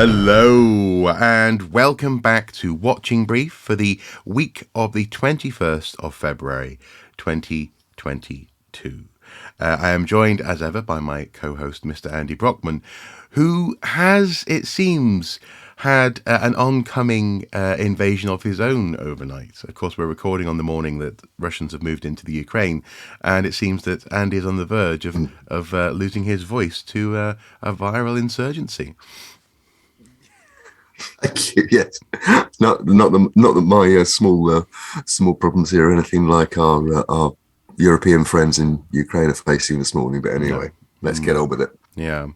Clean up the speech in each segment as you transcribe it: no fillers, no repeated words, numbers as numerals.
Hello and welcome back to Watching Brief for the week of the 21st of February 2022. I am joined as ever by my co-host Mr. Andy Brockman, who has, it seems, had an oncoming invasion of his own overnight. Of course, we're recording on the morning that Russians have moved into the Ukraine, and it seems that Andy is on the verge of losing his voice to a viral insurgency. Thank you. Yes, not that my small problems here are anything like our European friends in Ukraine are facing this morning. But anyway, let's get on with it. Yeah.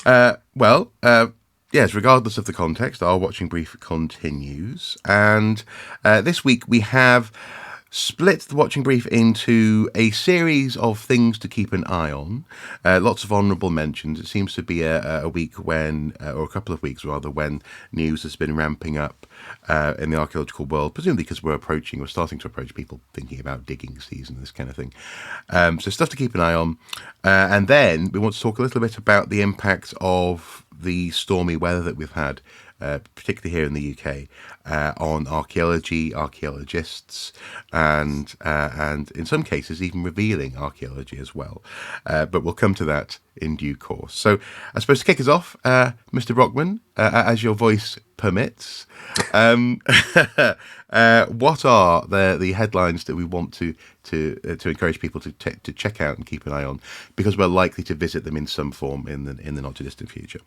Yes, regardless of the context, our Watching Brief continues. And this week we have split the Watching Brief into a series of things to keep an eye on. Lots of honourable mentions. It seems to be a week when, or a couple of weeks rather, when news has been ramping up in the archaeological world, presumably because we're starting to approach people thinking about digging season, this kind of thing. So stuff to keep an eye on. And then we want to talk a little bit about the impact of the stormy weather that we've had, particularly here in the UK, on archaeology, archaeologists, and in some cases even revealing archaeology as well. But we'll come to that in due course. So I suppose to kick us off, Mr. Brockman, as your voice permits, what are the headlines that we want to encourage people to check out and keep an eye on, because we're likely to visit them in some form in the not too distant future?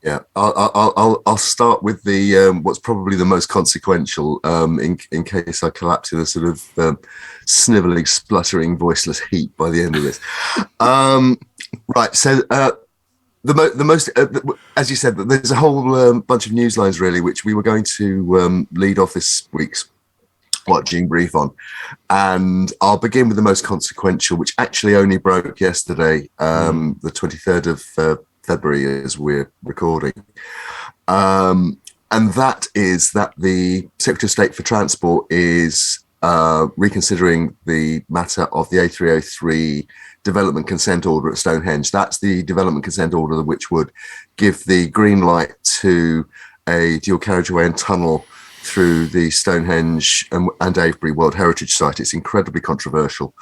Yeah, I'll start with the what's probably the most consequential, in case I collapse in a sort of snivelling, spluttering, voiceless heap by the end of this. Right, so the most, as you said, there's a whole bunch of news lines really, which we were going to lead off this week's Watching Brief on, and I'll begin with the most consequential, which actually only broke yesterday, the 23rd of February as we're recording, and that is that the Secretary of State for Transport is reconsidering the matter of the A303 development consent order at Stonehenge. That's the development consent order which would give the green light to a dual carriageway and tunnel through the Stonehenge and Avebury World Heritage Site. It's incredibly controversial.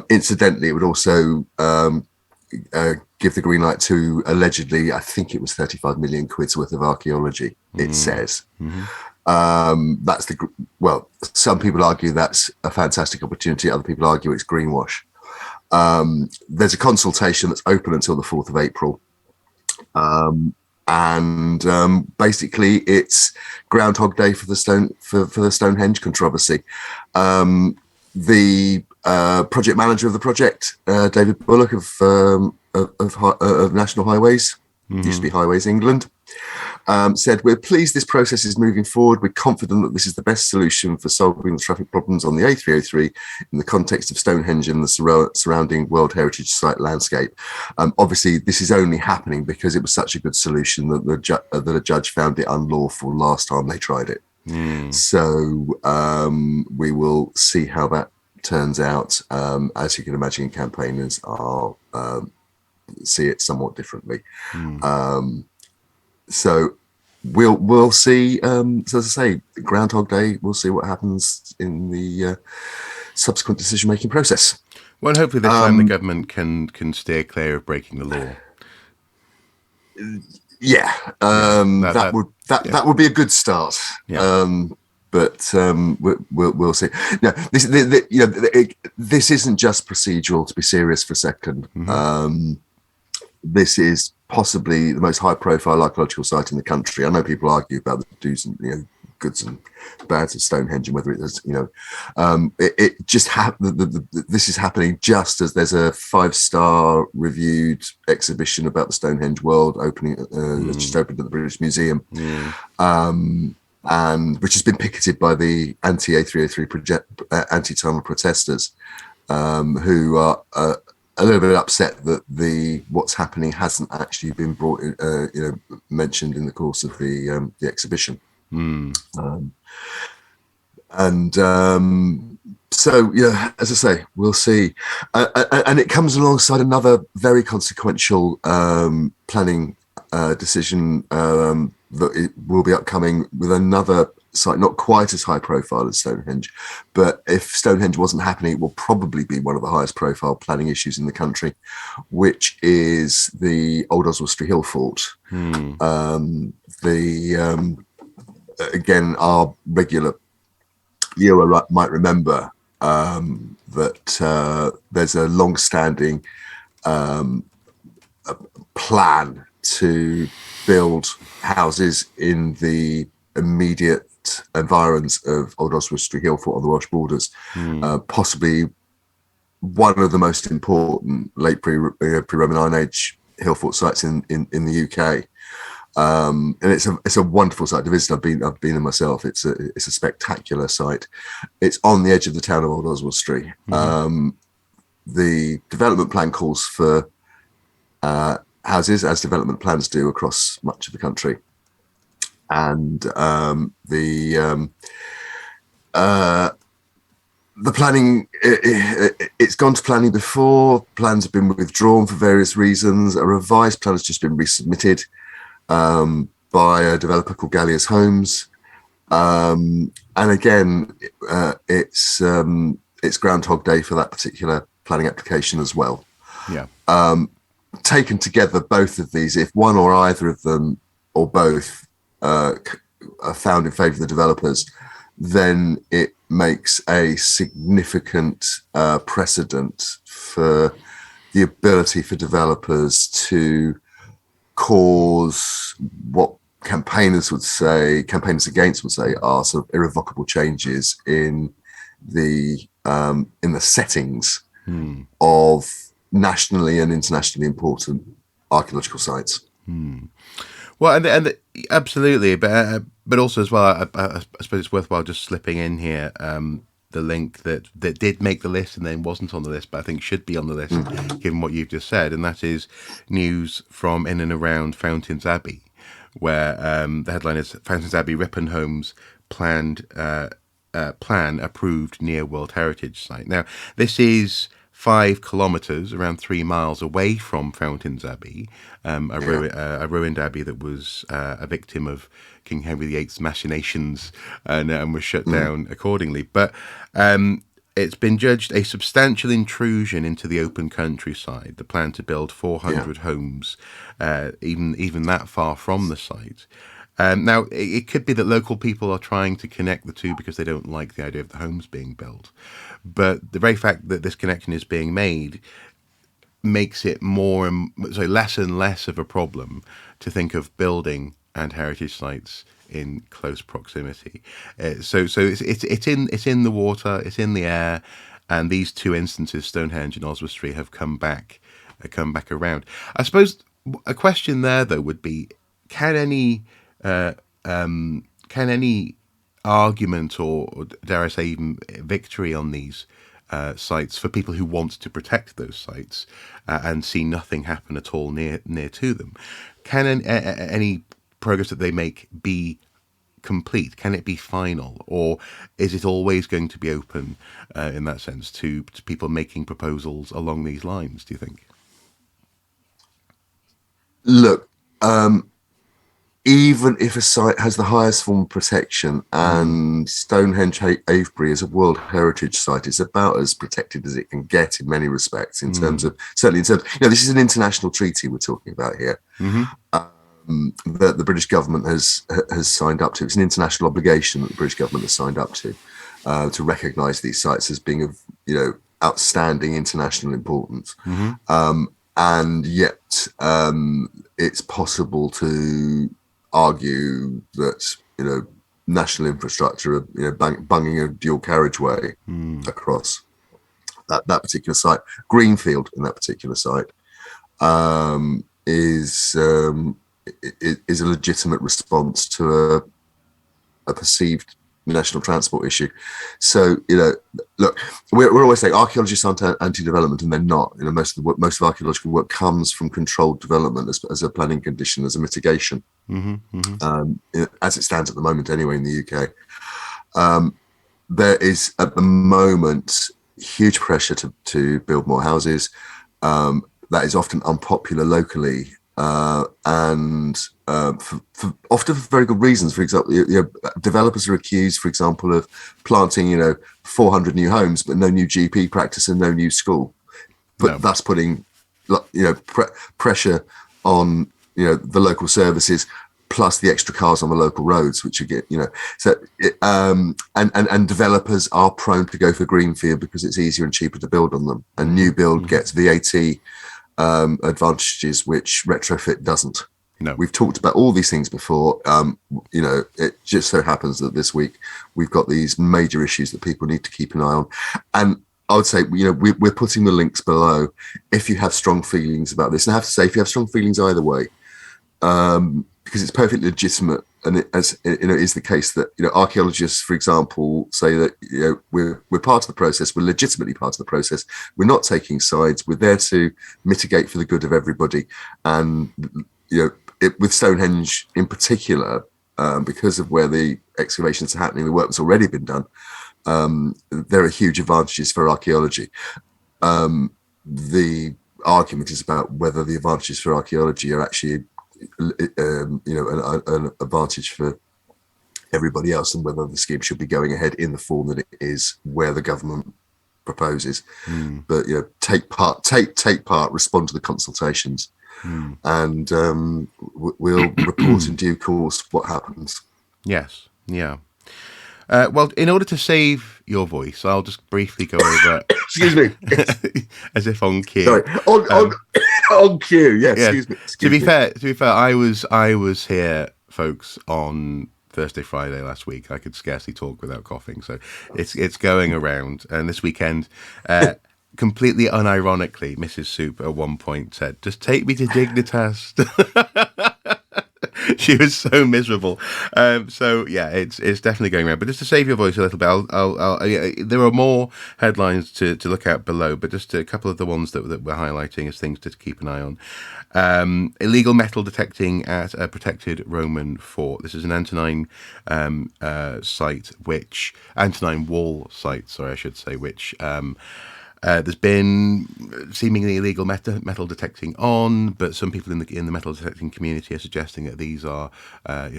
Incidentally, it would also give the green light to allegedly, I think it was 35 million quid's worth of archaeology, it says. That's some people argue that's a fantastic opportunity. Other people argue it's greenwash. There's a consultation that's open until the 4th of April. Basically it's Groundhog Day for the Stonehenge controversy. The project manager of the project, David Bullock of National Highways, used to be Highways England, said, "We're pleased this process is moving forward. We're confident that this is the best solution for solving the traffic problems on the A303 in the context of Stonehenge and the surrounding World Heritage Site landscape." Obviously, this is only happening because it was such a good solution that a judge found it unlawful last time they tried it. So we will see how that turns out. As you can imagine, campaigners are see it somewhat differently. So we'll see. So as I say, Groundhog Day. We'll see what happens in the subsequent decision-making process. Well, hopefully this time the government can steer clear of breaking the law. Yeah, that would be a good start. Yeah. But we'll see. Now, this isn't just procedural. To be serious for a second, this is possibly the most high-profile archaeological site in the country. I know people argue about the do's and goods and bads of Stonehenge and whether it is, it just this is happening just as there's a 5-star reviewed exhibition about the Stonehenge world opening, that's just opened at the British Museum. And which has been picketed by the anti-A303 anti-tunnel protesters, who are a little bit upset that what's happening hasn't actually been brought in, mentioned in the course of the exhibition. So as I say, we'll see, and it comes alongside another very consequential planning decision that it will be upcoming with another site, not quite as high profile as Stonehenge, but if Stonehenge wasn't happening, it will probably be one of the highest profile planning issues in the country, which is the old Oswestry Hillfort. Again, our regular viewer might remember that there's a long-standing plan to build houses in the immediate environs of old Oswestry Hillfort on the Welsh borders, possibly one of the most important late pre-Roman Iron Age Hillfort sites in the UK. And it's a wonderful site to visit. I've been there myself. It's a spectacular site. It's on the edge of the town of Old Oswestry. The development plan calls for houses, as development plans do across much of the country, and the planning, it's gone to planning before. Plans have been withdrawn for various reasons. A revised plan has just been resubmitted by a developer called Galliers Homes, and again, it's Groundhog Day for that particular planning application as well. Yeah. Taken together, both of these, if one or either of them or both are found in favour of the developers, then it makes a significant precedent for the ability for developers to cause what campaigners against would say are sort of irrevocable changes in the settings of nationally and internationally important archaeological sites. Well, and absolutely, but also as well, I suppose it's worthwhile just slipping in here the link that did make the list and then wasn't on the list, but I think should be on the list, given what you've just said, and that is news from in and around Fountains Abbey, where the headline is Fountains Abbey Ripon Homes plan approved near World Heritage Site. Now, this is 5 kilometres, around 3 miles away from Fountains Abbey, a ruined abbey that was a victim of King Henry VIII's machinations and was shut down accordingly. But it's been judged a substantial intrusion into the open countryside, the plan to build 400 homes, even that far from the site. Now, it could be that local people are trying to connect the two because they don't like the idea of the homes being built. But the very fact that this connection is being made makes it less and less of a problem to think of building and heritage sites in close proximity. So it's in the water, it's in the air, and these two instances, Stonehenge and Oswestry, have come back around. I suppose a question there though would be: can any argument or dare I say even victory on these sites for people who want to protect those sites and see nothing happen at all near to them, can any progress that they make be complete? Can it be final, or is it always going to be open in that sense to people making proposals along these lines, do you think? Look, even if a site has the highest form of protection, and Stonehenge Avebury is a World Heritage Site, it's about as protected as it can get in many respects, in terms of, this is an international treaty we're talking about here, that the British government has signed up to. It's an international obligation that the British government has signed up to recognise these sites as being of outstanding international importance. And yet it's possible to argue that national infrastructure, bunging a dual carriageway across that particular site, greenfield in that particular site, is a legitimate response to a perceived national transport issue. So look, we're always saying archaeologists aren't anti-development, and they're not. Most of archaeological work comes from controlled development as a planning condition, as a mitigation, as it stands at the moment anyway in the UK. There is at the moment huge pressure to build more houses. That is often unpopular locally, for often for very good reasons. For example, developers are accused, for example, of planting 400 new homes but no new GP practice and no new school, but thus putting pressure on the local services, plus the extra cars on the local roads, which you get, and developers are prone to go for greenfield because it's easier and cheaper to build on them, and new build gets VAT advantages which retrofit doesn't. We've talked about all these things before. It just so happens that this week we've got these major issues that people need to keep an eye on, and I would say, we're putting the links below if you have strong feelings about this. And I have to say, if you have strong feelings either way, because it's perfectly legitimate, and it is the case that archaeologists, for example, say that we're part of the process. We're legitimately part of the process. We're not taking sides. We're there to mitigate for the good of everybody. And with Stonehenge in particular, because of where the excavations are happening, the work that's already been done. There are huge advantages for archaeology. The argument is about whether the advantages for archaeology are actually, an advantage for everybody else, and whether the scheme should be going ahead in the form that it is, where the government proposes. But take part, respond to the consultations, and we'll report in due course what happens. Yes, yeah. Well, in order to save your voice, I'll just briefly go over. Excuse me. As if on cue. Sorry, on cue. Yeah. Excuse me. To be fair, I was here, folks, on Thursday, Friday last week. I could scarcely talk without coughing, so it's going around. And this weekend, completely unironically, Mrs. Soup at one point said, "Just take me to Dignitas." She was so miserable. So yeah, it's definitely going around. But just to save your voice a little bit, there are more headlines to look at below, but just a couple of the ones that we're highlighting as things to keep an eye on. Illegal metal detecting at a protected Roman fort. This is an Antonine site, which Antonine wall site. Sorry, I should say, which. There's been seemingly illegal metal detecting on, but some people in the metal detecting community are suggesting that these are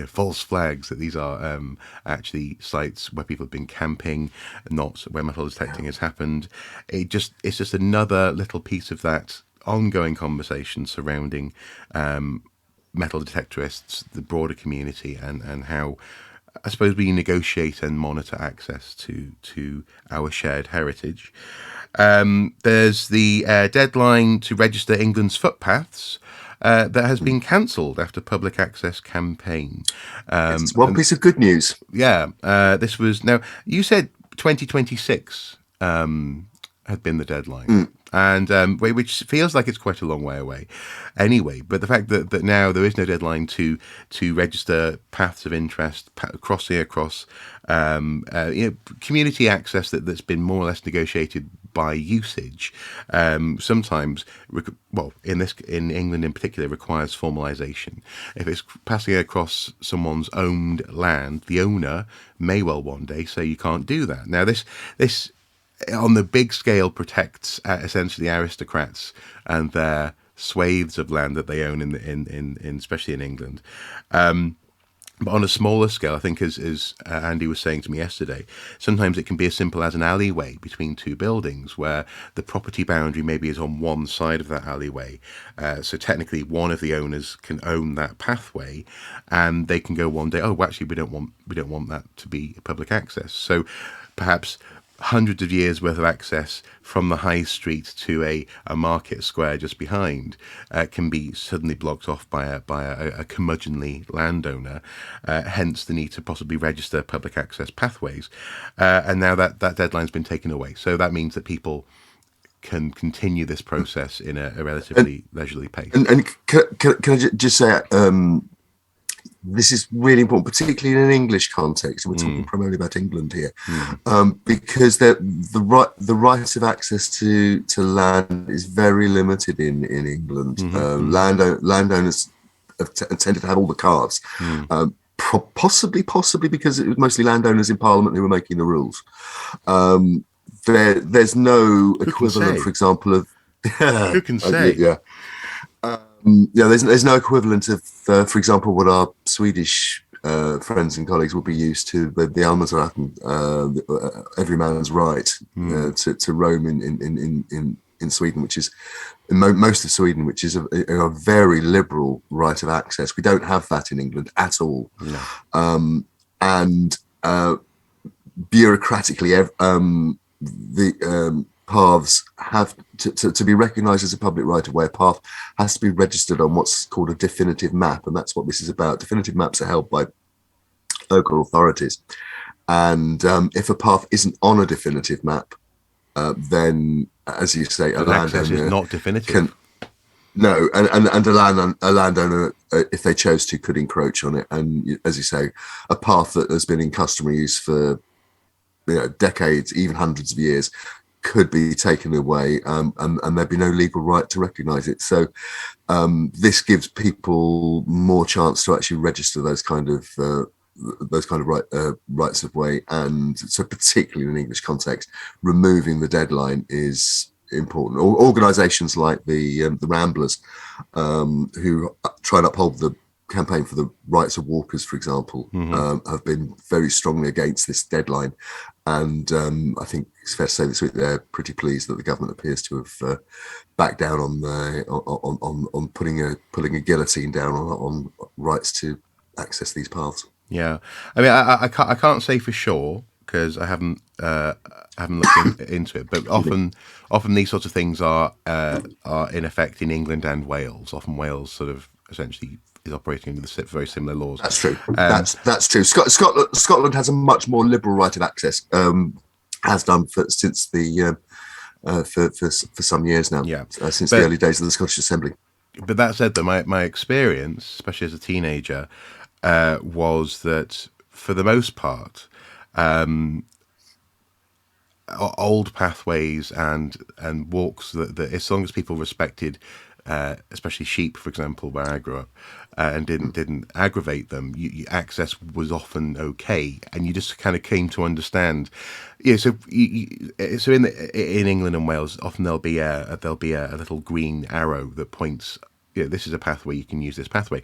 false flags, that these are actually sites where people have been camping, not where metal detecting has happened. It's just another little piece of that ongoing conversation surrounding metal detectorists, the broader community, and how I suppose we negotiate and monitor access to our shared heritage. There's the deadline to register England's footpaths that has been cancelled after public access campaign. It's one piece of good news. Yeah, this was now. You said 2026 had been the deadline. And which feels like it's quite a long way away anyway. But the fact that now there is no deadline to register paths of interest, crossing across community access that's been more or less negotiated by usage, sometimes, in England in particular, requires formalisation. If it's passing across someone's owned land, the owner may well one day say you can't do that. Now this on the big scale protects essentially aristocrats and their swathes of land that they own in especially in England. But on a smaller scale, I think, as Andy was saying to me yesterday, sometimes it can be as simple as an alleyway between two buildings where the property boundary maybe is on one side of that alleyway. So technically one of the owners can own that pathway, and they can go one day, oh, well, actually, we don't want that to be public access. So perhaps hundreds of years worth of access from the high street to a market square just behind can be suddenly blocked off by a curmudgeonly landowner, hence the need to possibly register public access pathways. And now that deadline's been taken away. So that means that people can continue this process in a relatively leisurely pace. And can I just say, this is really important, particularly in an English context. We're talking primarily about England here, because the right of access to land is very limited in England. Landowners have tended to have all the cards, possibly because it was mostly landowners in Parliament who were making the rules. There's no equivalent, for example, of who can say? Yeah. Yeah, there's no equivalent of, for example, what our Swedish friends and colleagues will be used to, the Almansratten, every man's right to roam in Sweden, which is in most of Sweden, which is a very liberal right of access. We don't have that in England at all. No. And bureaucratically, the paths have to be recognised as a public right-of-way. A path has to be registered on what's called a definitive map, and that's what this is about. Definitive maps are held by local authorities, and if a path isn't on a definitive map, then, as you say, a Access landowner is not definitive. No, and a landowner, if they chose to, could encroach on it. And as you say, a path that has been in customary use for decades, even hundreds of years, could be taken away, and there'd be no legal right to recognise it. So this gives people more chance to actually register those kind of rights of way. And so, particularly in an English context, removing the deadline is important. Organisations like the Ramblers, who try and uphold the campaign for the rights of walkers, for example, have been very strongly against this deadline. And I think it's fair to say this week they're pretty pleased that the government appears to have backed down on putting a guillotine down on rights to access these paths. Yeah, I mean, I can't say for sure because I haven't looked into it. But often these sorts of things are in effect in England and Wales. Often Wales sort of essentially is operating under the very similar laws. That's true. That's true. Scotland has a much more liberal right of access, has done since the for some years now. Yeah, since the early days of the Scottish Assembly. But that said, though, my experience, especially as a teenager, was that for the most part, old pathways and walks that as long as people respected, especially sheep, for example, where I grew up, and didn't aggravate them, access was often okay, and you just kind of came to understand. Yeah, so in England and Wales, often there'll be a little green arrow that points. This is a pathway. You can use this pathway,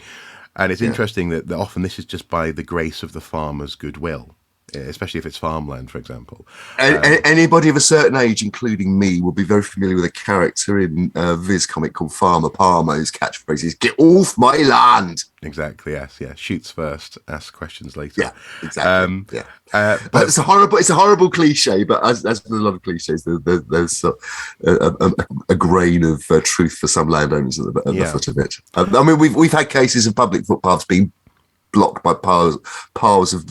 and it's interesting that often this is just by the grace of the farmer's goodwill. Especially if it's farmland, for example. Anybody of a certain age, including me, will be very familiar with a character in Viz comic called Farmer Palmer, whose catchphrase is "Get off my land." Exactly. Yes. Yeah. Shoots first, asks questions later. Yeah. Exactly. But it's a horrible cliche. But as with a lot of cliches, there's a grain of truth for some landowners at the foot of it. I mean, we've had cases of public footpaths being blocked by piles of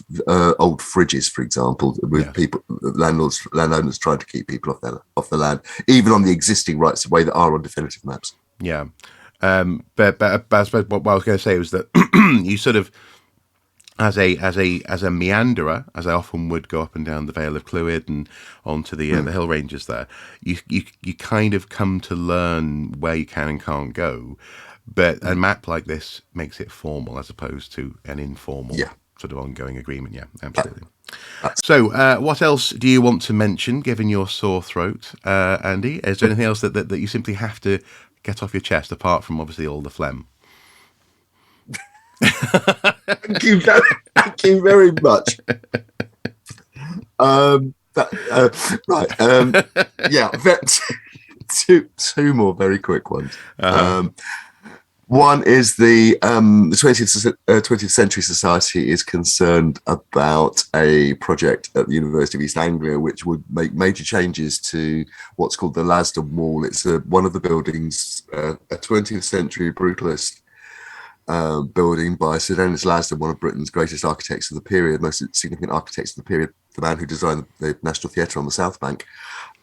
old fridges, for example, with landowners trying to keep people off the land, even on the existing rights of way that are on definitive maps. Yeah, but I suppose what I was going to say was that you sort of, as a meanderer, as I often would go up and down the Vale of Clwyd and onto the hill ranges there, you kind of come to learn where you can and can't go. But a map like this makes it formal as opposed to an informal sort of ongoing agreement. Yeah, absolutely. So what else do you want to mention, given your sore throat, Andy? Is there anything else that you simply have to get off your chest, apart from obviously all the phlegm? Thank you very much. Two more very quick ones. One is the 20th Century Society is concerned about a project at the University of East Anglia which would make major changes to what's called the Lasdun Wall. It's one of the buildings, a 20th century brutalist building by Sir Denis Lasdun, one of Britain's greatest architects of the period, most significant architects of the period, the man who designed the National Theatre on the South Bank.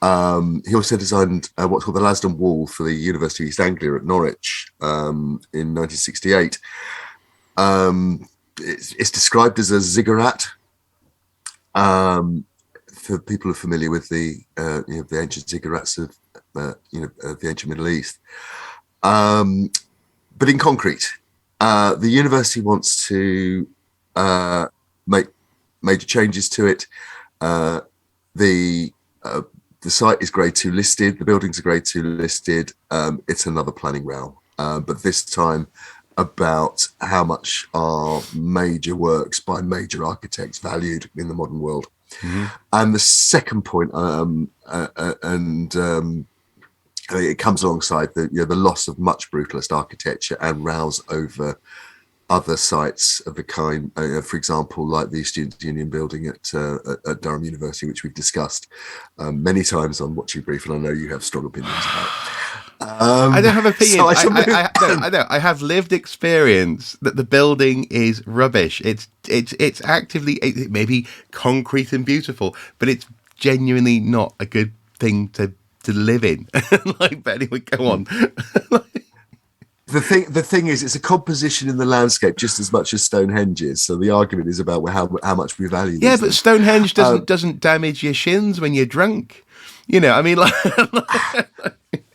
He also designed what's called the Lasdun Wall for the University of East Anglia at Norwich in 1968. It's described as a ziggurat. For people who are familiar with the ancient ziggurats of the ancient Middle East, but in concrete, the university wants to make major changes to it. The site is grade 2 listed. The buildings are grade 2 listed. It's another planning row. but this time about how much are major works by major architects valued in the modern world. Mm-hmm. And the second point, it comes alongside the loss of much brutalist architecture and rows over other sites of the kind, for example, like the Students' Union building at Durham University, which we've discussed many times on Watching Brief, and I know you have strong opinions about. I don't have opinions. So I have lived experience that the building is rubbish. It's actively, it may be concrete and beautiful, but it's genuinely not a good thing to live in. But anyway, go on. The thing is, it's a composition in the landscape just as much as Stonehenge is. So the argument is about how much we value. Yeah, but Stonehenge doesn't damage your shins when you're drunk. I mean,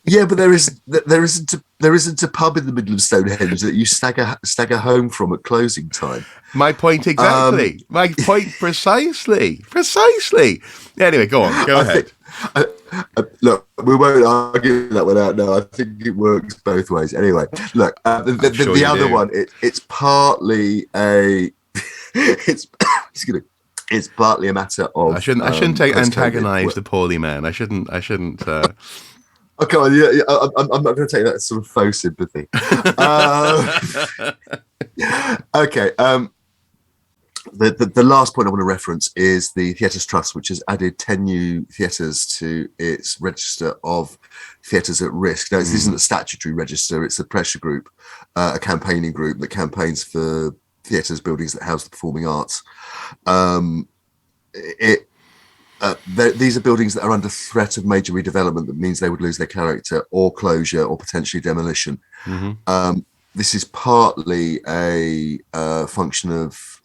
yeah, but there isn't a pub in the middle of Stonehenge that you stagger home from at closing time. My point exactly. My point precisely. Anyway, go on. Go ahead. Look, we won't argue that one out now. I think it works both ways. Anyway, look, the other one, it's partly a it's partly a matter of. I shouldn't antagonize the poorly man. I shouldn't. Okay, well, yeah, I'm not going to take that sort of faux sympathy. Okay. The last point I want to reference is the Theatres Trust, which has added 10 new theatres to its register of theatres at risk. Now, this isn't a statutory register; it's a pressure group, a campaigning group that campaigns for theatres, buildings that house the performing arts. These are buildings that are under threat of major redevelopment. That means they would lose their character, or closure, or potentially demolition. Mm-hmm. This is partly a function of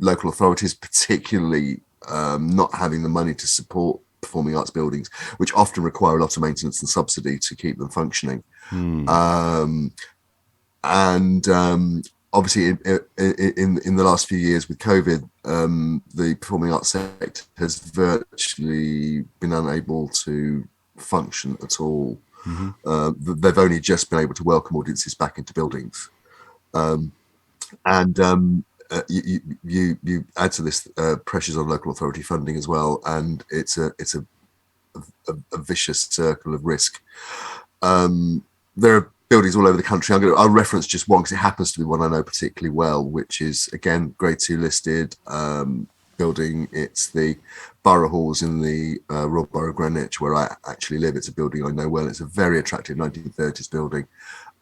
local authorities, particularly not having the money to support performing arts buildings, which often require a lot of maintenance and subsidy to keep them functioning. Obviously, in the last few years with COVID, the performing arts sector has virtually been unable to function at all. Mm-hmm. They've only just been able to welcome audiences back into buildings. You add to this pressures on local authority funding as well, and it's a vicious circle of risk. There are buildings all over the country. I'll reference just one because it happens to be one I know particularly well, which is again Grade 2 listed building. It's the Borough Halls in the Royal Borough of Greenwich, where I actually live. It's a building I know well. It's a very attractive 1930s building,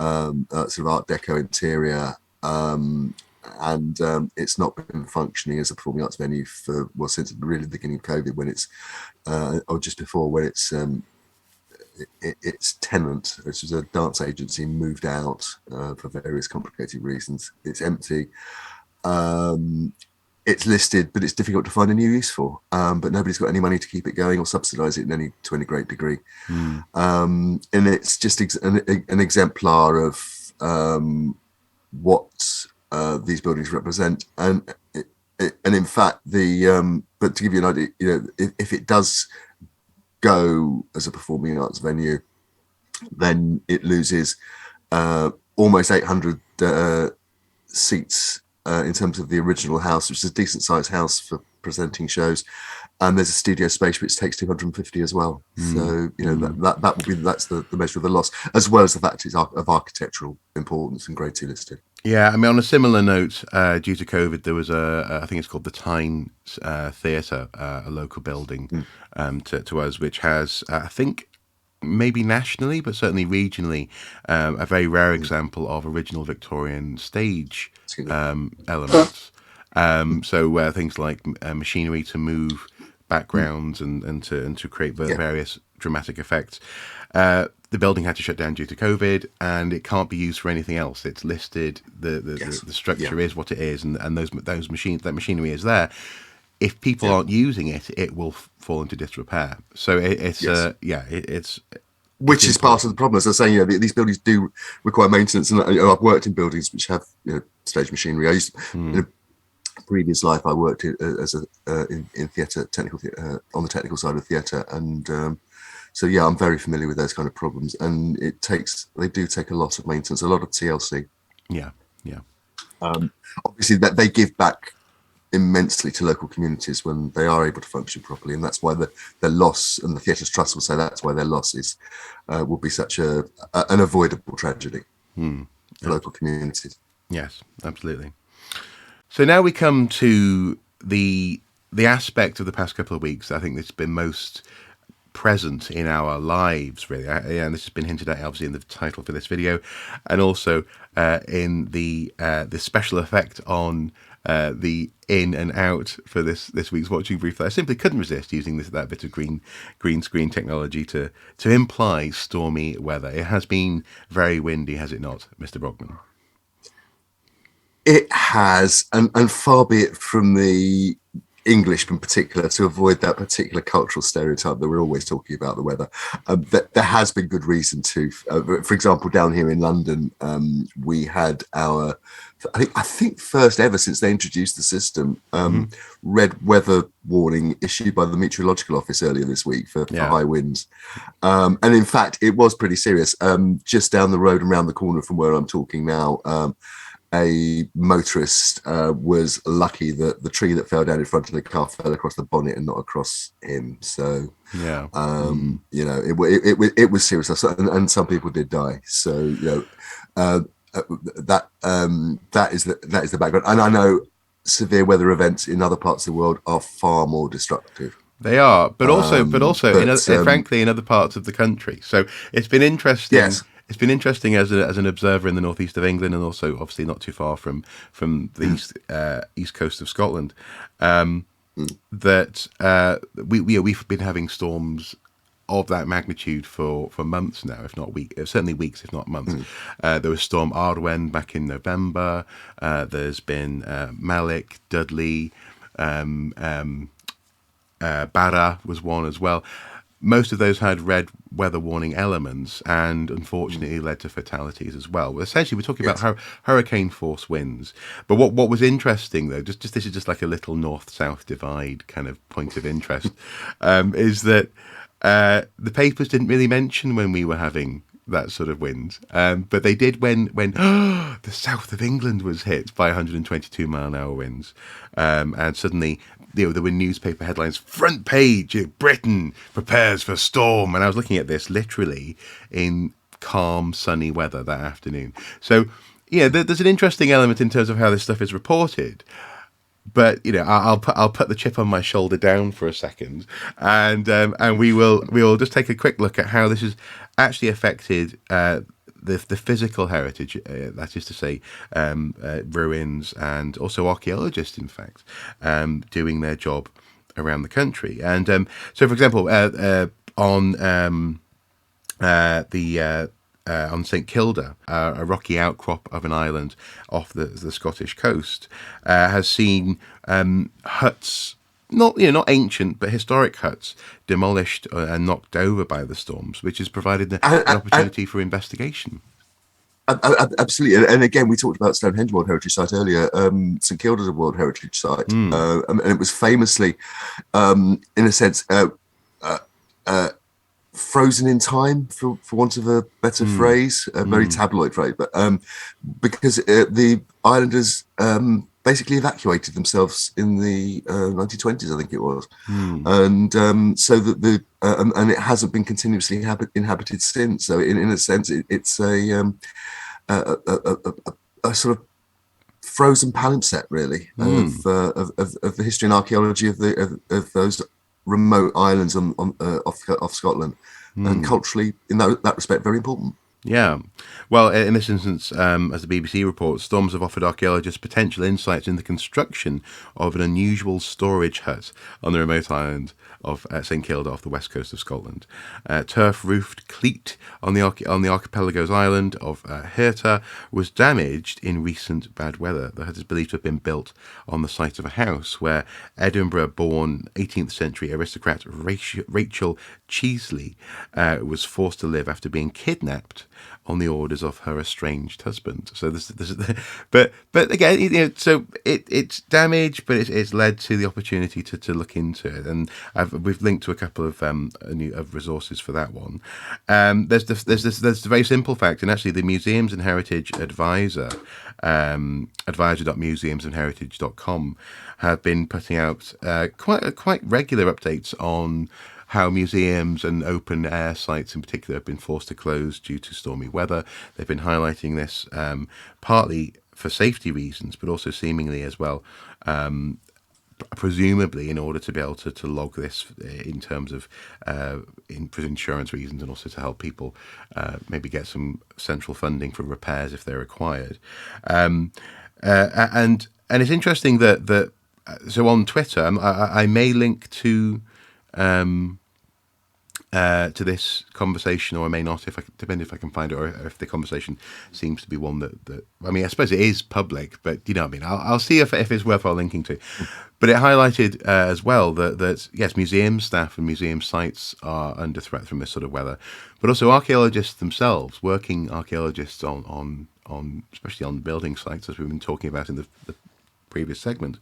sort of Art Deco interior. And it's not been functioning as a performing arts venue since really the beginning of COVID, when it's or just before, when its tenant, which was a dance agency, moved out for various complicated reasons. It's empty. It's listed, but it's difficult to find a new use for. But nobody's got any money to keep it going or subsidise it to any great degree. And it's just an exemplar of what these buildings represent, and in fact, but to give you an idea, if it does go as a performing arts venue, then it loses almost 800 seats in terms of the original house, which is a decent sized house for presenting shows, and there's a studio space which takes 250 as well. So that's the measure of the loss, as well as the fact it's of architectural importance and Grade 2 listed. Yeah, I mean, on a similar note, due to COVID, there was I think it's called the Tyne Theatre, a local building to us, which has, I think, maybe nationally, but certainly regionally, a very rare example of original Victorian stage elements. So things like machinery to move backgrounds and to create various dramatic effects. The building had to shut down due to COVID, and it can't be used for anything else. It's listed. The structure is what it is, and that machinery is there. If people aren't using it, it will fall into disrepair. So it's which is part of the problem. As I was saying, these buildings do require maintenance, and I've worked in buildings which have stage machinery. I used in a previous life, I worked in theatre, technical on the technical side of theatre, and So yeah, I'm very familiar with those kind of problems, and they do take a lot of maintenance, a lot of TLC. Yeah, yeah. Obviously, that they give back immensely to local communities when they are able to function properly, and that's why their loss, and the Theatres Trust will say that's why their loss will be such an avoidable tragedy for local communities. Yes, absolutely. So now we come to the aspect of the past couple of weeks I think that's been most present in our lives, really. And this has been hinted at, obviously, in the title for this video, and also in the special effect on the in and out for this week's watching brief that I simply couldn't resist using that bit of green screen technology to imply stormy weather. It has been very windy, has it not, Mr. Brockman? It has, and far be it from the English in particular to avoid that particular cultural stereotype that we're always talking about the weather. There has been good reason to. For example, down here in London, we had our, I think first ever since they introduced the system, red weather warning issued by the Meteorological Office earlier this week for high winds. And in fact, it was pretty serious. Just down the road and around the corner from where I'm talking now, a motorist was lucky that the tree that fell down in front of the car fell across the bonnet and not across him. So, you know, it was serious, and some people did die. So, you know, that is the background. And I know severe weather events in other parts of the world are far more destructive. They are, but also, frankly, in other parts of the country. So it's been interesting. Yes. It's been interesting as an observer in the northeast of England, and also obviously not too far from the east coast of Scotland, that we've been having storms of that magnitude for months now, if not certainly weeks, if not months. There was Storm Arwen back in November. There's been Malik, Dudley, Barra was one as well. Most of those had red weather warning elements and unfortunately led to fatalities as well. Essentially, we're talking about hurricane force winds. But what was interesting, though, just this is just like a little north-south divide kind of point of interest, is that the papers didn't really mention when we were having that sort of wind, but they did when the south of England was hit by 122-mile-an-hour winds, and suddenly there were newspaper headlines, front page, Britain prepares for storm, and I was looking at this literally in calm, sunny weather that afternoon. So, yeah, there's an interesting element in terms of how this stuff is reported. But you know, I'll put the chip on my shoulder down for a second, and we will just take a quick look at how this has actually affected the physical heritage. That is to say, ruins, and also archaeologists, in fact, doing their job around the country. And so, for example, on St Kilda, a rocky outcrop of an island off the Scottish coast, has seen huts, not ancient but historic huts, demolished and knocked over by the storms, which has provided an opportunity for investigation. Absolutely, and again, we talked about Stonehenge World Heritage Site earlier. St Kilda's a World Heritage Site, and it was famously, in a sense, frozen in time, for want of a better phrase, a very tabloid phrase, but because the islanders basically evacuated themselves in the 1920s, I think it was, and so that and it hasn't been continuously inhabited since. So in a sense, it's a sort of frozen palimpsest, really, of the history and archaeology of those remote islands off Scotland, and culturally, in that respect, very important. Yeah. Well, in this instance, as the BBC reports, storms have offered archaeologists potential insights in the construction of an unusual storage hut on the remote island of St Kilda off the west coast of Scotland. Turf-roofed cleat on the archipelago's island of Hirta was damaged in recent bad weather. The hut is believed to have been built on the site of a house where Edinburgh-born 18th century aristocrat Rachel Cheesley was forced to live after being kidnapped on the orders of her estranged husband. So but again, so it's damage, but it's led to the opportunity to look into it, and we've linked to a couple of resources for that one. There's the very simple fact, and actually the Museums and Heritage Advisor, advisor.museumsandheritage.com, have been putting out quite regular updates on how museums and open air sites in particular have been forced to close due to stormy weather. They've been highlighting this partly for safety reasons, but also seemingly as well, presumably in order to be able to log this in terms of for insurance reasons, and also to help people maybe get some central funding for repairs if they're required. And it's interesting that so on Twitter, I may link to this conversation, or I may not, depending if I can find it, or if the conversation seems to be one that I mean, I suppose it is public, but you know what I mean. I'll see if it's worthwhile linking to. But it highlighted as well that yes, museum staff and museum sites are under threat from this sort of weather, but also archaeologists themselves, working archaeologists on especially on building sites, as we've been talking about in the previous segment,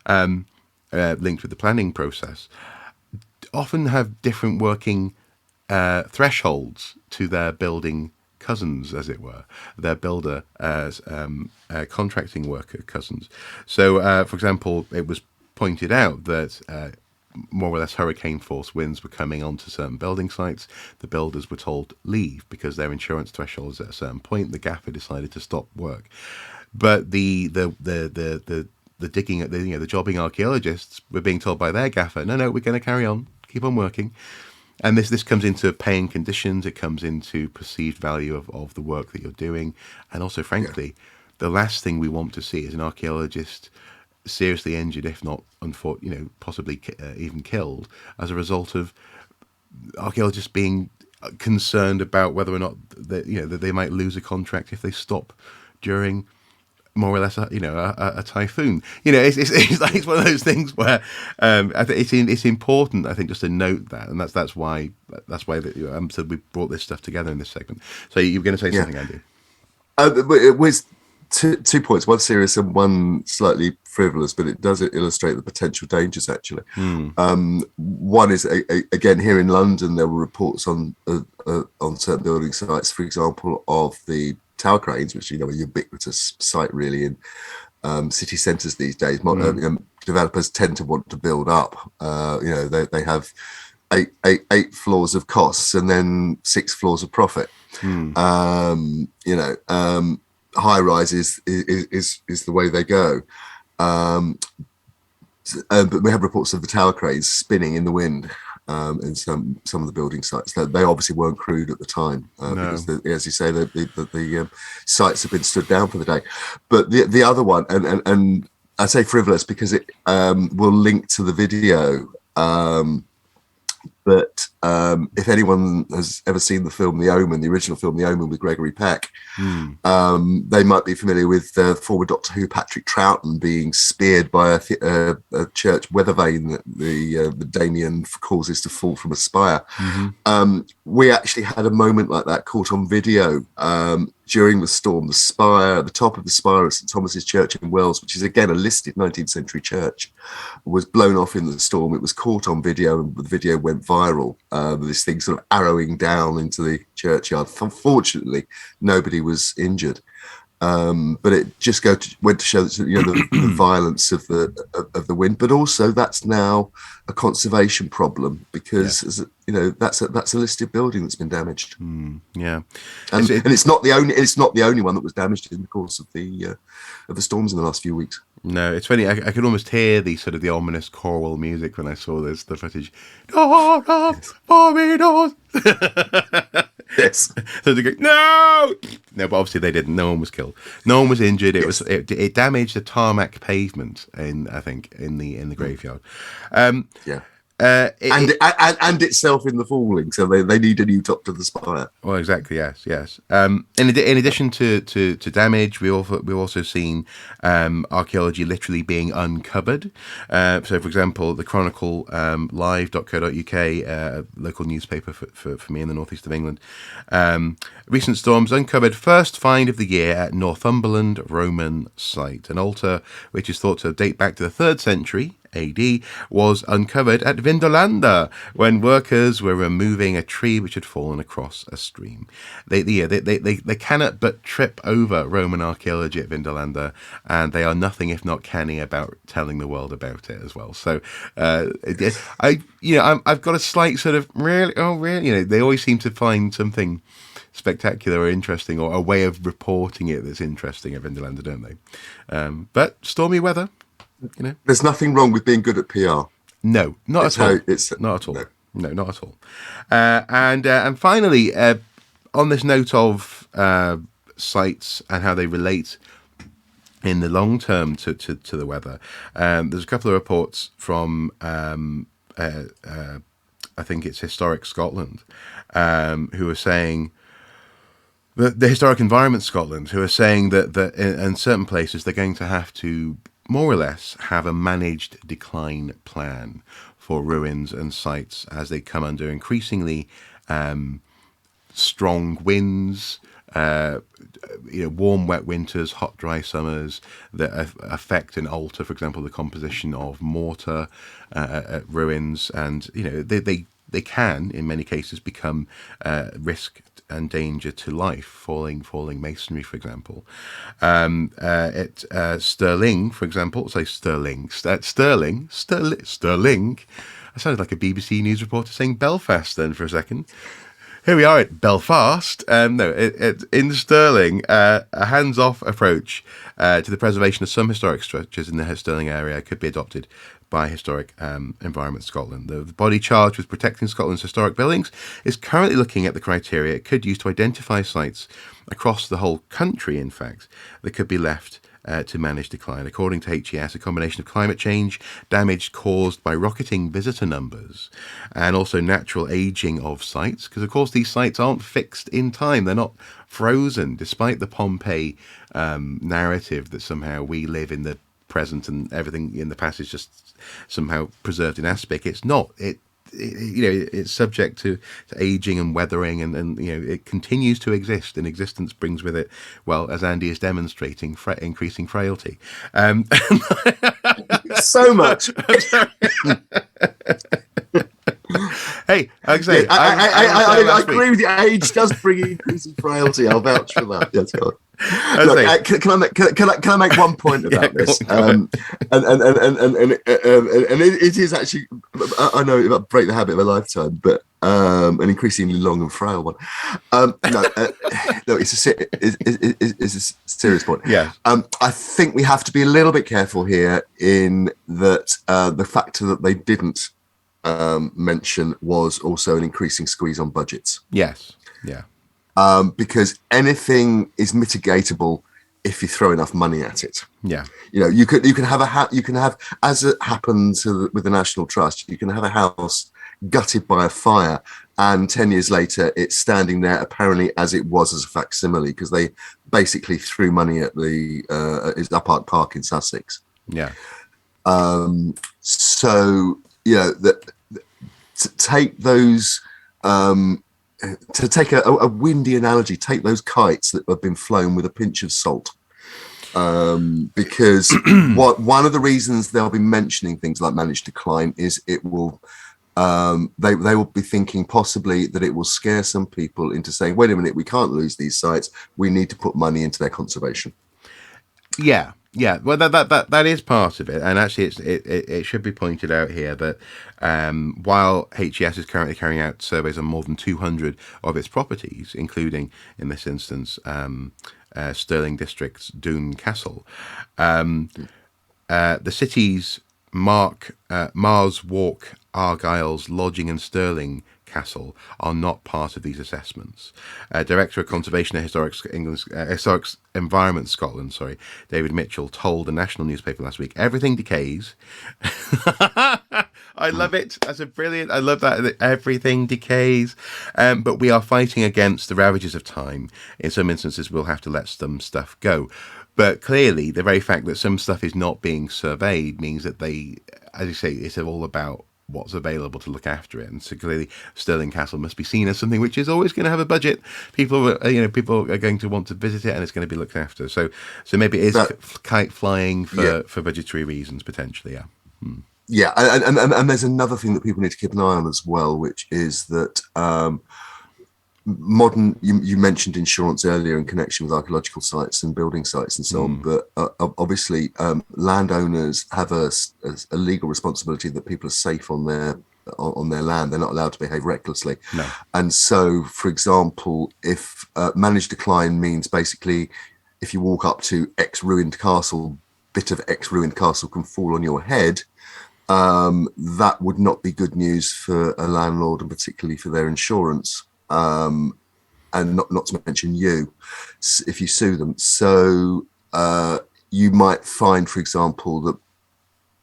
linked with the planning process, often have different working thresholds to their building cousins, as it were, their builder contracting worker cousins. So, for example, it was pointed out that more or less hurricane force winds were coming onto certain building sites. The builders were told leave because their insurance threshold is at a certain point. The gaffer decided to stop work, but the digging, the jobbing archaeologists were being told by their gaffer, no, we're going to carry on, keep on working. And this comes into paying conditions. It comes into perceived value of the work that you're doing, and also, frankly, the last thing we want to see is an archaeologist seriously injured, if not possibly even killed, as a result of archaeologists being concerned about whether or not that they might lose a contract if they stop during more or less a typhoon. It's one of those things where I think it's important, I think, just to note that, and that's why so we brought this stuff together in this segment. So you were going to say something, Andy? It was two points, one serious and one slightly frivolous, but it does illustrate the potential dangers, actually. One is, again, here in London, there were reports on certain building sites, for example, of the tower cranes, which a ubiquitous sight really in city centres these days. Developers tend to want to build up. They have eight floors of costs and then 6 floors of profit. High rise is the way they go. But we have reports of the tower cranes spinning in the wind in some of the building sites. They obviously weren't crewed at the time because, as you say, the sites have been stood down for the day. But the other one, and I say frivolous because it will link to the video. But if anyone has ever seen the film The Omen, the original film The Omen with Gregory Peck, they might be familiar with former Doctor Who Patrick Troughton being speared by a church weather vane that the Damien causes to fall from a spire. We actually had a moment like that caught on video during the storm. The top of the spire of St Thomas's Church in Wells, which is again a listed 19th century church, was blown off in the storm. It was caught on video, and the video went viral. This thing sort of arrowing down into the churchyard. Unfortunately, nobody was injured. But it just went to show that the violence of the wind, but also that's now a conservation problem because that's a listed building that's been damaged. And it's not the only one that was damaged in the course of the storms in the last few weeks. No, it's funny. I could almost hear the sort of the ominous choral music when I saw the footage. Yes. So they go, no, but obviously they didn't. No one was killed. No one was injured. It damaged the tarmac pavement in the graveyard. and itself in the falling, so they need a new top to the spire. Well, exactly. Yes. In addition to damage, we've also seen archaeology literally being uncovered. So, for example, the Chronicle live.co.uk, local newspaper for me in the northeast of England. Recent storms uncovered first find of the year at Northumberland Roman site. An altar which is thought to date back to the 3rd century AD was uncovered at Vindolanda when workers were removing a tree which had fallen across a stream. They cannot but trip over Roman archaeology at Vindolanda, and they are nothing if not canny about telling the world about it as well. So I've got a slight sort of really, they always seem to find something spectacular or interesting, or a way of reporting it that's interesting at Vindolanda, don't they? But stormy weather. There's nothing wrong with being good at PR. No, not at all. Not at all. No, not at all. And finally, on this note of sites and how they relate in the long term to the weather, there's a couple of reports from I think it's Historic Scotland, who are saying the Historic Environment Scotland, who are saying that in certain places they're going to have to more or less have a managed decline plan for ruins and sites as they come under increasingly strong winds, warm, wet winters, hot, dry summers that affect and alter, for example, the composition of mortar at ruins, and they can, in many cases, become risk and danger to life, falling masonry, for example. At Stirling, for example, Stirling. I sounded like a BBC news reporter saying Belfast then for a second. Here we are at Belfast. In Stirling, a hands-off approach to the preservation of some historic structures in the Stirling area could be adopted by Historic Environment Scotland. The body charged with protecting Scotland's historic buildings is currently looking at the criteria it could use to identify sites across the whole country, in fact, that could be left to manage decline. According to HES, a combination of climate change, damage caused by rocketing visitor numbers, and also natural aging of sites, because of course these sites aren't fixed in time, they're not frozen, despite the Pompeii narrative that somehow we live in the present and everything in the past is just somehow preserved in aspic. It's not. It's subject to aging and weathering, and it continues to exist, and existence brings with it, well, as Andy is demonstrating, increasing frailty. So much. Hey, like I say, I agree with you. Age does bring increasing frailty. I'll vouch for that. Yes, God. Look, can I make one point about this? And it is actually, I know it might break the habit of a lifetime, but an increasingly long and frail one. No, it's a serious point. Yeah. I think we have to be a little bit careful here in that the factor that they didn't mention was also an increasing squeeze on budgets. Yes. Yeah. Because anything is mitigatable if you throw enough money at it. Yeah. You can have as it happens with the National Trust, you can have a house gutted by a fire, and 10 years later it's standing there apparently as it was as a facsimile, because they basically threw money at the Uppark Park in Sussex. Yeah. So to take those. To take a windy analogy, take those kites that have been flown with a pinch of salt, because one of the reasons they'll be mentioning things like managed decline is it will they will be thinking possibly that it will scare some people into saying, wait a minute, we can't lose these sites, we need to put money into their conservation. Yeah. Well, that is part of it, and actually, it should be pointed out here that while HES is currently carrying out surveys on more than 200 of its properties, including in this instance Stirling District's Doon Castle, the city's Marc, Mars Walk, Argyle's Lodging and Stirling Castle are not part of these assessments. Director of Conservation at Historic Environment Scotland, David Mitchell, told the national newspaper last week, everything decays. I love it. That's a brilliant. I love that everything decays, but we are fighting against the ravages of time. In some instances, we'll have to let some stuff go. But clearly, the very fact that some stuff is not being surveyed means that they, as you say, it's all about what's available to look after it. And so clearly, Stirling Castle must be seen as something which is always going to have a budget. People are going to want to visit it, and it's going to be looked after. So maybe it is kite flying for budgetary reasons potentially. Yeah. Yeah, and there's another thing that people need to keep an eye on as well, which is that modern. You mentioned insurance earlier in connection with archaeological sites and building sites and so on, but obviously landowners have a legal responsibility that people are safe on their land. They're not allowed to behave recklessly. No. And so, for example, if managed decline means basically if you walk up to X ruined castle, bit of X ruined castle can fall on your head. That would not be good news for a landlord, and particularly for their insurance. And not to mention you, if you sue them. So you might find, for example, that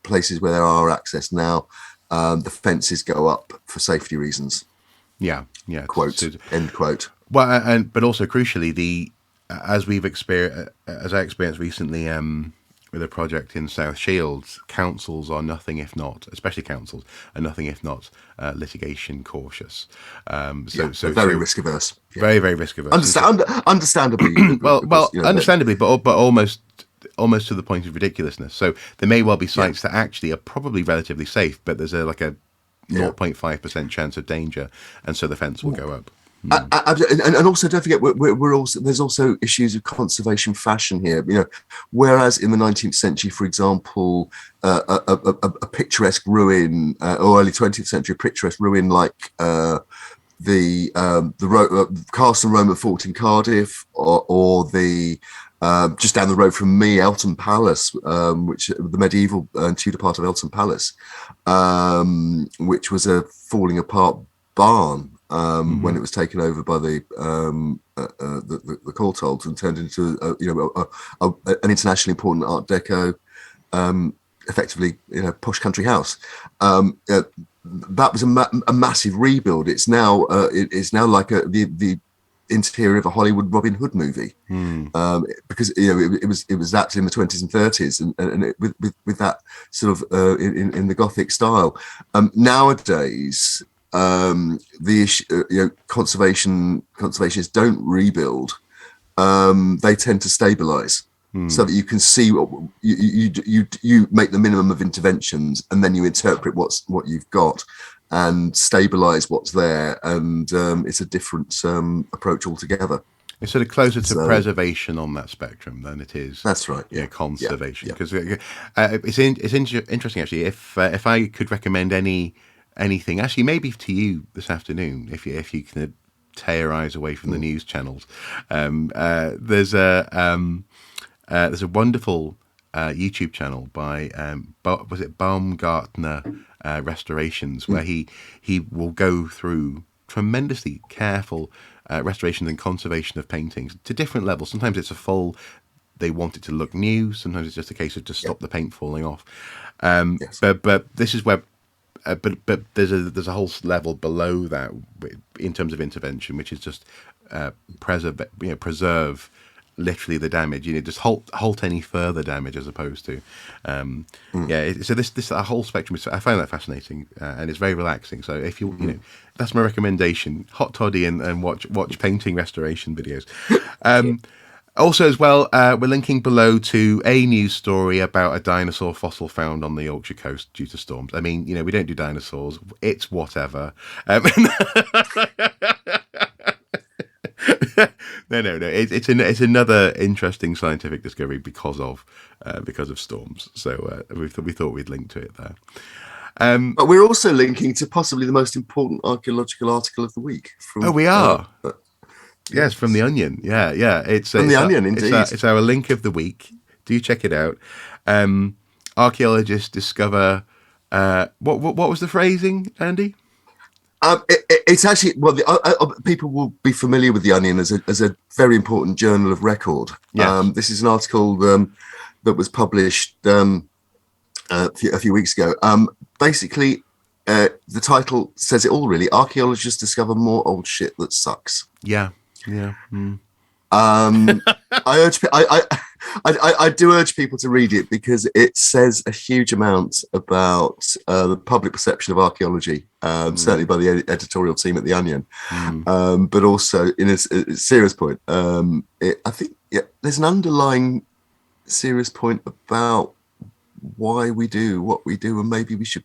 places where there are access now, the fences go up for safety reasons. Yeah. Quote, end quote. Well, but also crucially, as I experienced recently, with a project in South Shields, councils are nothing if not, especially councils, are nothing if not litigation cautious. So very risk averse. Yeah. Very, very risk averse. Understandably. Understandably, but almost to the point of ridiculousnly. So there may well be sites that actually are probably relatively safe, but there's a 0.5% chance of danger, and so the fence will go up. And also, don't forget, there's also issues of conservation fashion here. Whereas in the 19th century, for example, a picturesque ruin, or early 20th century, a picturesque ruin like the Castle Roman Fort in Cardiff, or the just down the road from me, Elton Palace, which the medieval Tudor part of Elton Palace, which was a falling apart barn. When it was taken over by the Courtaulds and turned into an internationally important Art Deco, effectively posh country house. That was a massive rebuild. It's now like the interior of a Hollywood Robin Hood movie, because it was that in the 20s and 30s, and with that sort of in the Gothic style. Nowadays, the issue, conservationists don't rebuild. They tend to stabilize, so that you can see what you make the minimum of interventions, and then you interpret what you've got and stabilize what's there, and it's a different approach altogether. It's sort of closer to preservation on that spectrum than it is. That's right. Yeah, conservation. Because it's interesting actually. If I could recommend anything, actually, maybe to you this afternoon, if you can tear your eyes away from the news channels, there's a wonderful YouTube channel by was it Baumgartner Restorations, where he will go through tremendously careful restoration and conservation of paintings to different levels. Sometimes it's a full, they want it to look new. Sometimes it's just a case of just stop the paint falling off. But this is where. But there's a whole level below that in terms of intervention, which is just preserve literally the damage. Just halt any further damage, as opposed to So this a whole spectrum. I find that fascinating, and it's very relaxing. So if you that's my recommendation: hot toddy and watch painting restoration videos. Also, as well, we're linking below to a news story about a dinosaur fossil found on the Yorkshire coast due to storms. I mean, we don't do dinosaurs. It's whatever. No. It's another interesting scientific discovery because of storms. So we thought we'd link to it there. But we're also linking to possibly the most important archaeological article of the week. We are. Yes, from The Onion. Yeah. It's from The Onion, indeed. It's our link of the week. Do check it out. Archaeologists discover... what was the phrasing, Andy? It's actually... Well, people will be familiar with The Onion as a very important journal of record. Yes. This is an article that was published a few weeks ago. Basically, the title says it all, really. Archaeologists discover more old shit that sucks. Yeah. Mm. I do urge people to read it because it says a huge amount about the public perception of archaeology, certainly by the editorial team at The Onion, but also in a serious point. I think there's an underlying serious point about why we do what we do, and maybe we should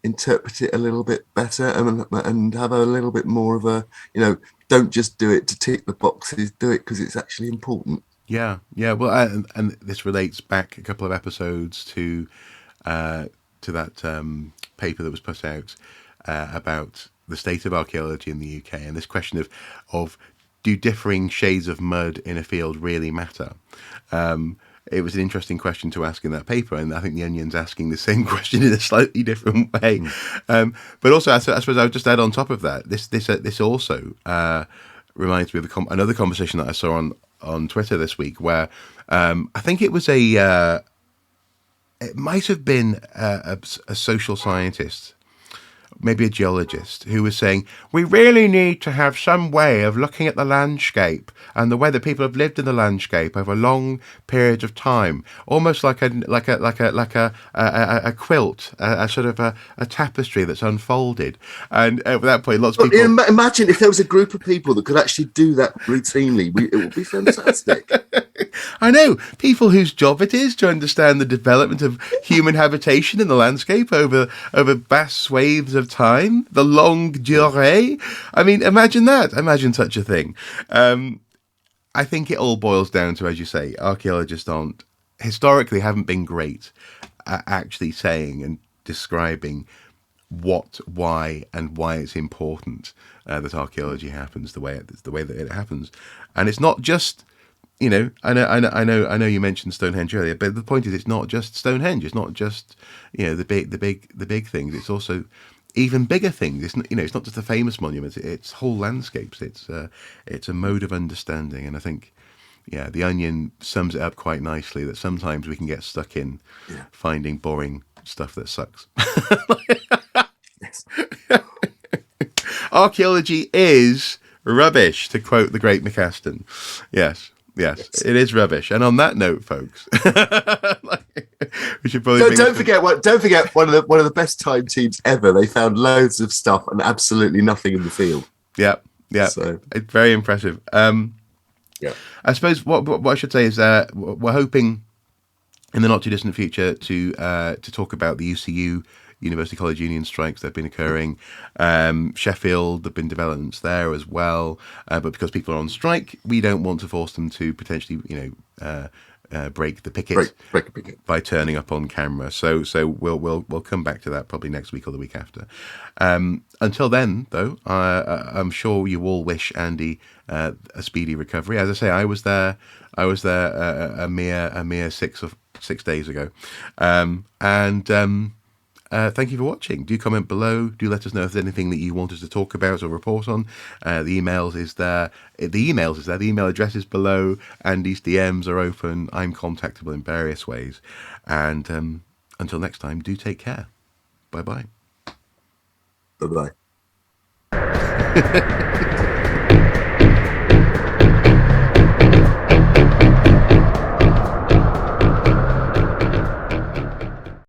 interpret it a little bit better and have a little bit more of a, don't just do it to tick the boxes, do it because it's actually important. Yeah. Well, and this relates back a couple of episodes to that paper that was put out about the state of archaeology in the UK, and this question of do differing shades of mud in a field really matter? It was an interesting question to ask in that paper, and I think The Onion's asking the same question in a slightly different way. But also, I suppose I would just add on top of that, this also reminds me of another conversation that I saw on Twitter this week, where I think it was it might have been a social scientist, maybe a geologist, who was saying, we really need to have some way of looking at the landscape and the way that people have lived in the landscape over long periods of time, almost like a quilt, a sort of a tapestry that's unfolded. And at that point, lots of people... Imagine if there was a group of people that could actually do that routinely. It would be fantastic. I know, people whose job it is to understand the development of human habitation in the landscape over vast swathes of time, the longue durée. I mean, imagine that. Imagine such a thing. I think it all boils down to, as you say, archaeologists historically haven't been great at actually saying and describing what, why, and why it's important that archaeology happens the way that it happens. And it's not just, I know you mentioned Stonehenge earlier, but the point is, it's not just Stonehenge. It's not just the big things. It's also even bigger things. It's not just the famous monuments. It's whole landscapes. It's a mode of understanding, and I think, The Onion sums it up quite nicely. That sometimes we can get stuck in finding boring stuff that sucks. Yes. Archaeology is rubbish, to quote the great McAston. Yes, it is rubbish. And on that note, folks, we should probably don't forget one of the best time teams ever. They found loads of stuff and absolutely nothing in the field. Yeah. So it's very impressive. I suppose what I should say is we're hoping in the not too distant future to talk about the UCU, University College Union strikes that have been occurring. Sheffield, there have been developments there as well. But because people are on strike, we don't want to force them to potentially, break the picket, break a picket by turning up on camera. So we'll come back to that probably next week or the week after. Until then, though, I'm sure you all wish Andy a speedy recovery. As I say, I was there a mere 6 days ago, thank you for watching. Do comment below. Do let us know if there's anything that you want us to talk about or report on. The email is there. The email address is below. Andy's DMs are open. I'm contactable in various ways. And until next time, do take care. Bye-bye. Bye-bye.